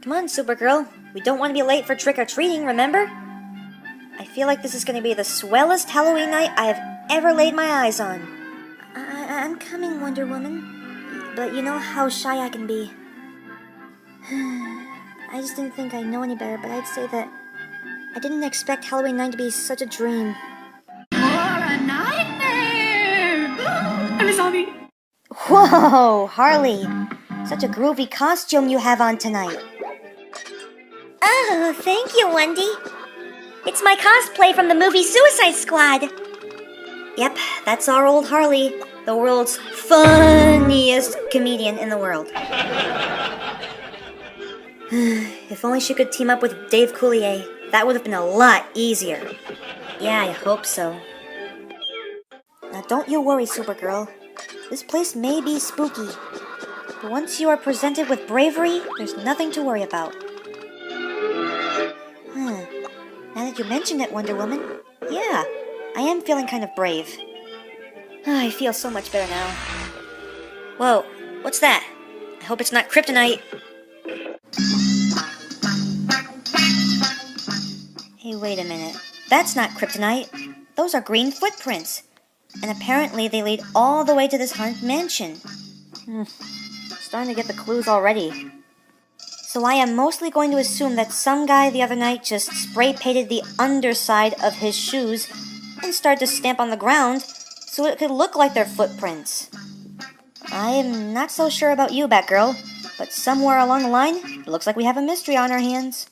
Come on, Supergirl. We don't want to be late for trick-or-treating, remember? I feel like this is going to be the swellest Halloween night I have ever laid my eyes on. I'm coming, Wonder Woman. But you know how shy I can be. I just didn't think I'd know any better, but I'd say that I didn't expect Halloween night to be such a dream. Or a nightmare! I'm a zombie. Whoa, Harley! Such a groovy costume you have on tonight. Oh, thank you, Wondy. It's my cosplay from the movie Suicide Squad. Yep, that's our old Harley, the world's funniest comedian in the world. If only she could team up with Dave Coulier, that would have been a lot easier. Yeah, I hope so. Now don't you worry, Supergirl. This place may be spooky, but once you are presented with bravery, there's nothing to worry about. Now that you mentioned it, Wonder Woman, yeah, I am feeling kind of brave. I feel so much better now. Whoa, what's that? I hope it's not kryptonite. Hey, wait a minute. That's not kryptonite. Those are green footprints. And apparently they lead all the way to this haunted mansion. Starting to get the clues already. So I am mostly going to assume that some guy the other night just spray painted the underside of his shoes and started to stamp on the ground so it could look like their footprints. I am not so sure about you, Batgirl, but somewhere along the line, it looks like we have a mystery on our hands.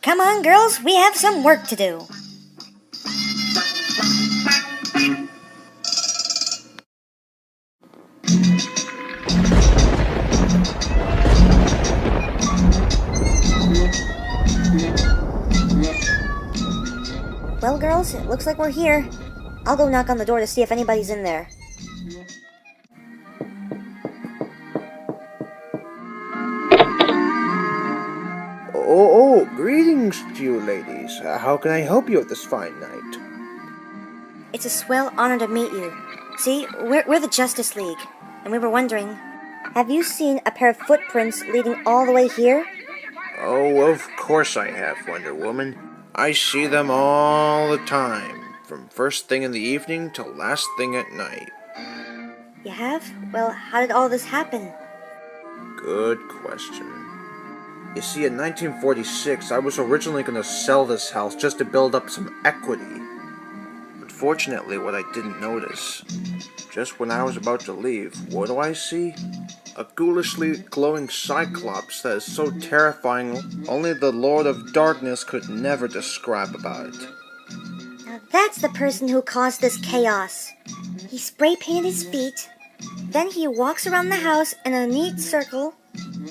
Come on, girls, we have some work to do. Well, girls, it looks like we're here. I'll go knock on the door to see if anybody's in there. Oh, greetings to you ladies. How can I help you at this fine night? It's a swell honor to meet you. See, we're the Justice League, and we were wondering, have you seen a pair of footprints leading all the way here? Oh, of course I have, Wonder Woman. I see them all the time, from first thing in the evening till last thing at night. You have? Well, how did all this happen? Good question. You see, in 1946, I was originally going to sell this house just to build up some equity. Unfortunately, what I didn't notice, just when I was about to leave, what do I see? A ghoulishly glowing cyclops that is so terrifying only the Lord of Darkness could never describe about it. Now that's the person who caused this chaos. He spray painted his feet, then he walks around the house in a neat circle,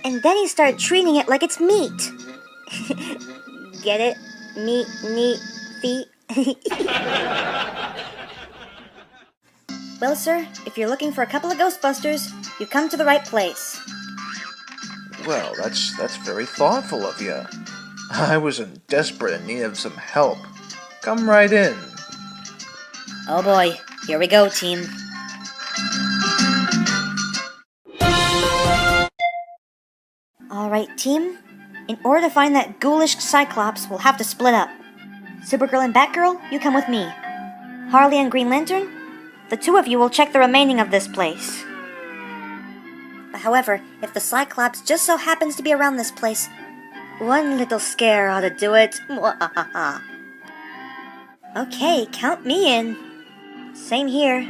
and then he started treating it like it's meat. Get it? Meat, neat, feet. Well, sir, if you're looking for a couple of Ghostbusters, you've come to the right place. Well, that's very thoughtful of you. I was in desperate need of some help. Come right in. Oh boy, here we go, team. Alright, team. In order to find that ghoulish Cyclops, we'll have to split up. Supergirl and Batgirl, you come with me. Harley and Green Lantern, the two of you will check the remaining of this place. However, if the Cyclops just so happens to be around this place, one little scare ought to do it. Okay, count me in. Same here.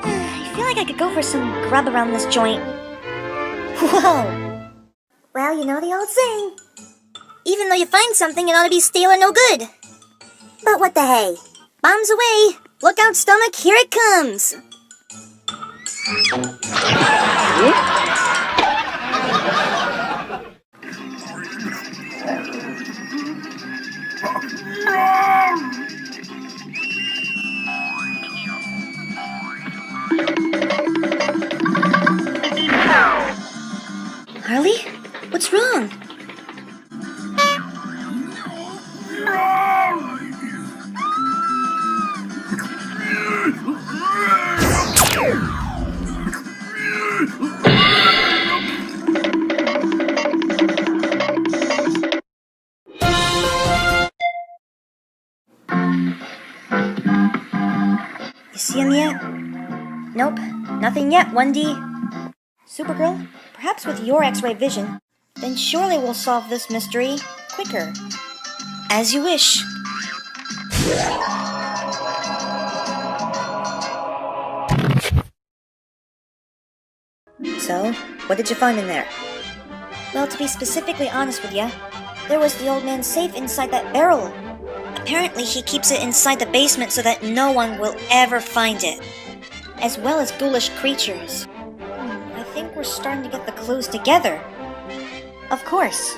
I feel like I could go for some grub around this joint. Whoa! Well, you know the old saying. Even though you find something, it ought to be stale or no good. But what the hey? Bombs away! Look out, stomach, here it comes! Harley? What's wrong? You see him yet? Nope, nothing yet, Wondy. Supergirl, perhaps with your X-ray vision, then surely we'll solve this mystery quicker. As you wish. So, what did you find in there? Well, to be specifically honest with you, there was the old man's safe inside that barrel. Apparently he keeps it inside the basement so that no one will ever find it. As well as ghoulish creatures. I think we're starting to get the clues together. Of course.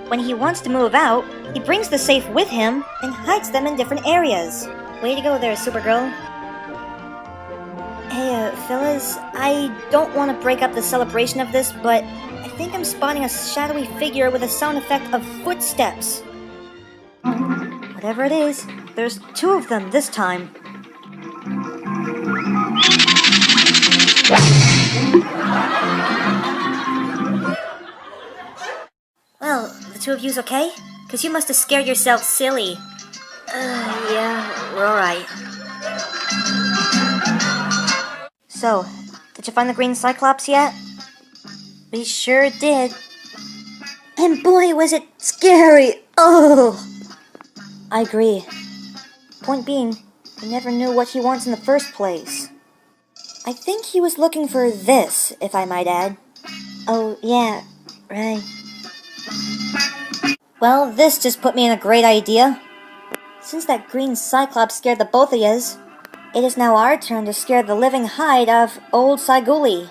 When he wants to move out, he brings the safe with him and hides them in different areas. Way to go there, Supergirl. Hey, fellas, I don't want to break up the celebration of this, but I think I'm spotting a shadowy figure with a sound effect of footsteps. Whatever it is, there's 2 of them this time. Well, the 2 of you's okay? 'Cause you must have scared yourself silly. Yeah, we're alright. So, did you find the green Cyclops yet? We sure did. And boy, was it scary! Oh! I agree. Point being, we never knew what he wants in the first place. I think he was looking for this, if I might add. Oh, yeah, right. Well, this just put me in a great idea. Since that green Cyclops scared the both of yous, it is now our turn to scare the living hide of old Saiguli.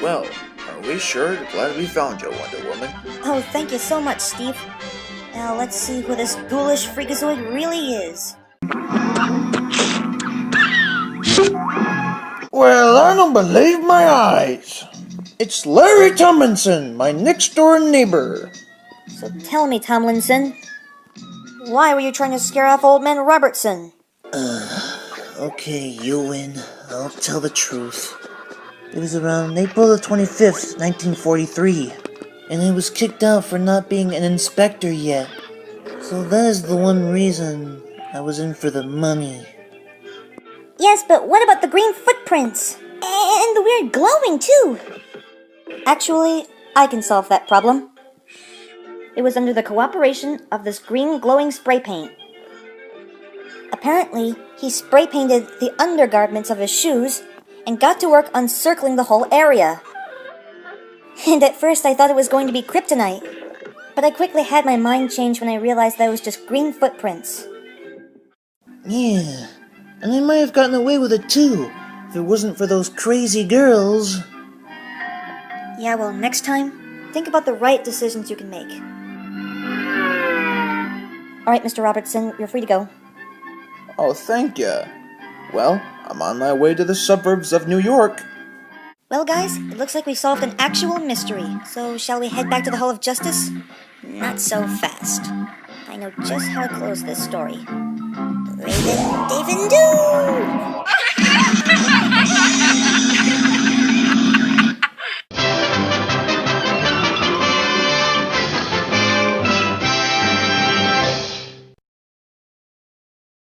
Well, are we sure? Glad we found you, Wonder Woman. Oh, thank you so much, Steve. Now let's see who this ghoulish freakazoid really is. Well, I don't believe my eyes. It's Larry Tomlinson, my next-door neighbor. So tell me, Tomlinson, why were you trying to scare off old man Robertson? Okay, you win. I'll tell the truth. It was around April the 25th, 1943, and I was kicked out for not being an inspector yet. So that is the one reason I was in for the money. Yes, but what about the green footprints? And the weird glowing, too? Actually, I can solve that problem. It was under the cooperation of this green glowing spray paint. Apparently, he spray painted the undergarments of his shoes and got to work encircling the whole area. And at first I thought it was going to be kryptonite, but I quickly had my mind changed when I realized that it was just green footprints. Yeah, and I might have gotten away with it too, if it wasn't for those crazy girls. Yeah, well, next time, think about the right decisions you can make. Alright, Mr. Robertson, you're free to go. Oh, thank you. Well, I'm on my way to the suburbs of New York. Well, guys, it looks like we solved an actual mystery. So, shall we head back to the Hall of Justice? Not so fast. I know just how to close this story. Raven, David, do!